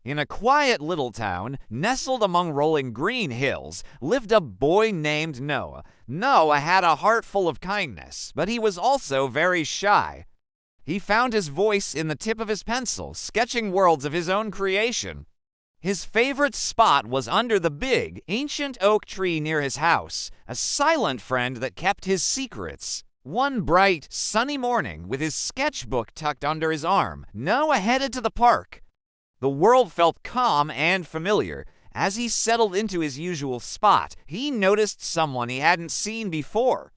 In a quiet little town, nestled among rolling green hills, lived a boy named Noah. Noah had a heart full of kindness, but he was also very shy. He found his voice in the tip of his pencil, sketching worlds of his own creation. His favorite spot was under the big, ancient oak tree near his house, a silent friend that kept his secrets. One bright, sunny morning, with his sketchbook tucked under his arm, Noah headed to the park. The world felt calm and familiar. As he settled into his usual spot, he noticed someone he hadn't seen before.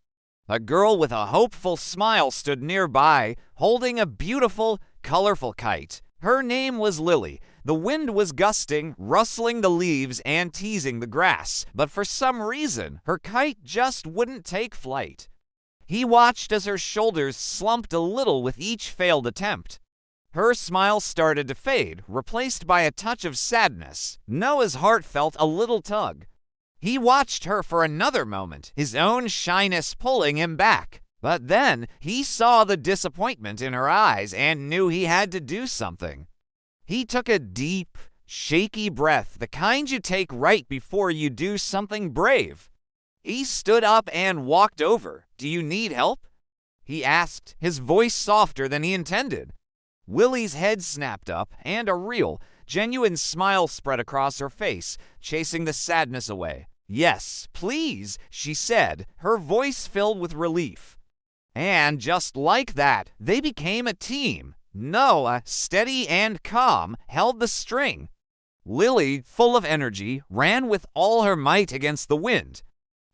A girl with a hopeful smile stood nearby, holding a beautiful, colorful kite. Her name was Lily. The wind was gusting, rustling the leaves and teasing the grass, but for some reason, her kite just wouldn't take flight. He watched as her shoulders slumped a little with each failed attempt. Her smile started to fade, replaced by a touch of sadness. Noah's heart felt a little tug. He watched her for another moment, his own shyness pulling him back. But then he saw the disappointment in her eyes and knew he had to do something. He took a deep, shaky breath, the kind you take right before you do something brave. He stood up and walked over. "Do you need help?" he asked, his voice softer than he intended. Lily's head snapped up, and a real, genuine smile spread across her face, chasing the sadness away. "Yes, please," she said, her voice filled with relief. And just like that, they became a team. Noah, steady and calm, held the string. Lily, full of energy, ran with all her might against the wind.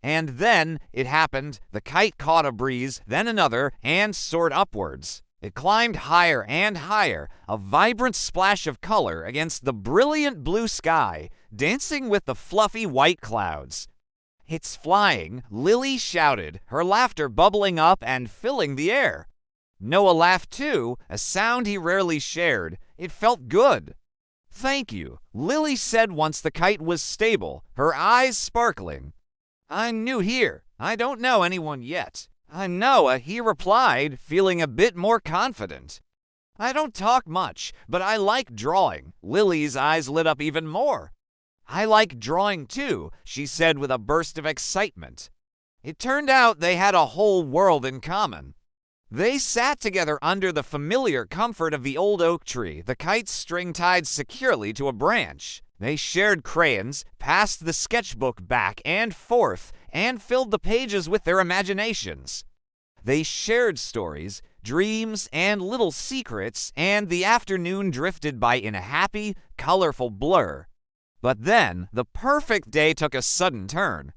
And then it happened. The kite caught a breeze, then another, and soared upwards. It climbed higher and higher, a vibrant splash of color against the brilliant blue sky, dancing with the fluffy white clouds. "It's flying," Lily shouted, her laughter bubbling up and filling the air. Noah laughed too, a sound he rarely shared. It felt good. "Thank you," Lily said once the kite was stable, her eyes sparkling. "I'm new here. I don't know anyone yet." "I'm Noah," he replied, feeling a bit more confident. "I don't talk much, but I like drawing." Lily's eyes lit up even more. "I like drawing too," she said with a burst of excitement. It turned out they had a whole world in common. They sat together under the familiar comfort of the old oak tree, the kite's string tied securely to a branch. They shared crayons, passed the sketchbook back and forth, and filled the pages with their imaginations. They shared stories, dreams, and little secrets, and the afternoon drifted by in a happy, colorful blur. But then, the perfect day took a sudden turn.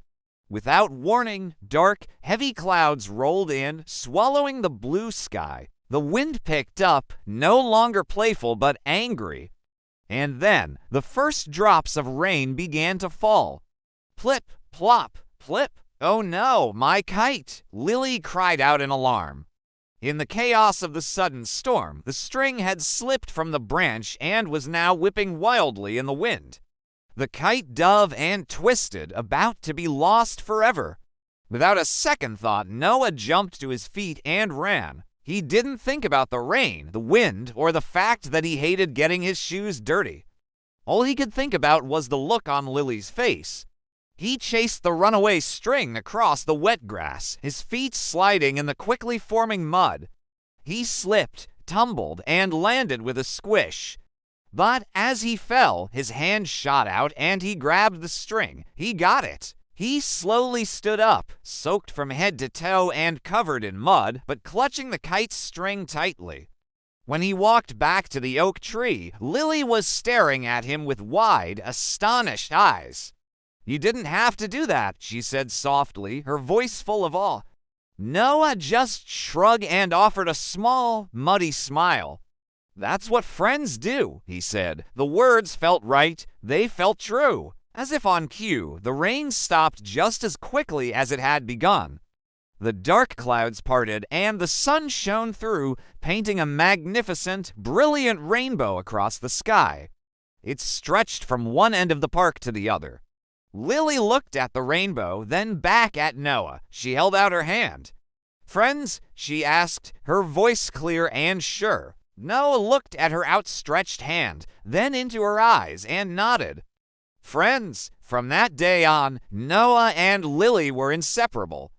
Without warning, dark, heavy clouds rolled in, swallowing the blue sky. The wind picked up, no longer playful but angry. And then, the first drops of rain began to fall. Plip, plop, plip. "Oh no, my kite!" Lily cried out in alarm. In the chaos of the sudden storm, the string had slipped from the branch and was now whipping wildly in the wind. The kite dove and twisted, about to be lost forever. Without a second thought, Noah jumped to his feet and ran. He didn't think about the rain, the wind, or the fact that he hated getting his shoes dirty. All he could think about was the look on Lily's face. He chased the runaway string across the wet grass, his feet sliding in the quickly forming mud. He slipped, tumbled, and landed with a squish. But as he fell, his hand shot out and he grabbed the string. He got it. He slowly stood up, soaked from head to toe and covered in mud, but clutching the kite's string tightly. When he walked back to the oak tree, Lily was staring at him with wide, astonished eyes. "You didn't have to do that," she said softly, her voice full of awe. Noah just shrugged and offered a small, muddy smile. "That's what friends do," he said. The words felt right, they felt true. As if on cue, the rain stopped just as quickly as it had begun. The dark clouds parted and the sun shone through, painting a magnificent, brilliant rainbow across the sky. It stretched from one end of the park to the other. Lily looked at the rainbow, then back at Noah. She held out her hand. "Friends?" she asked, her voice clear and sure. Noah looked at her outstretched hand, then into her eyes, and nodded. Friends, from that day on, Noah and Lily were inseparable.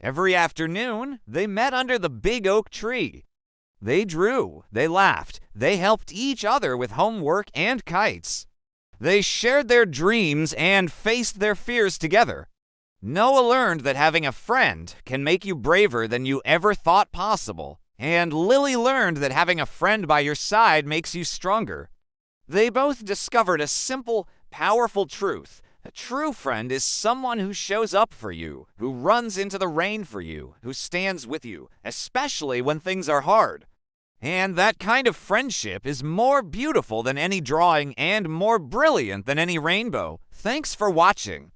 Every afternoon, they met under the big oak tree. They drew, they laughed, they helped each other with homework and kites. They shared their dreams and faced their fears together. Noah learned that having a friend can make you braver than you ever thought possible, and Lily learned that having a friend by your side makes you stronger. They both discovered a simple, powerful truth. A true friend is someone who shows up for you, who runs into the rain for you, who stands with you, especially when things are hard. And that kind of friendship is more beautiful than any drawing and more brilliant than any rainbow. Thanks for watching.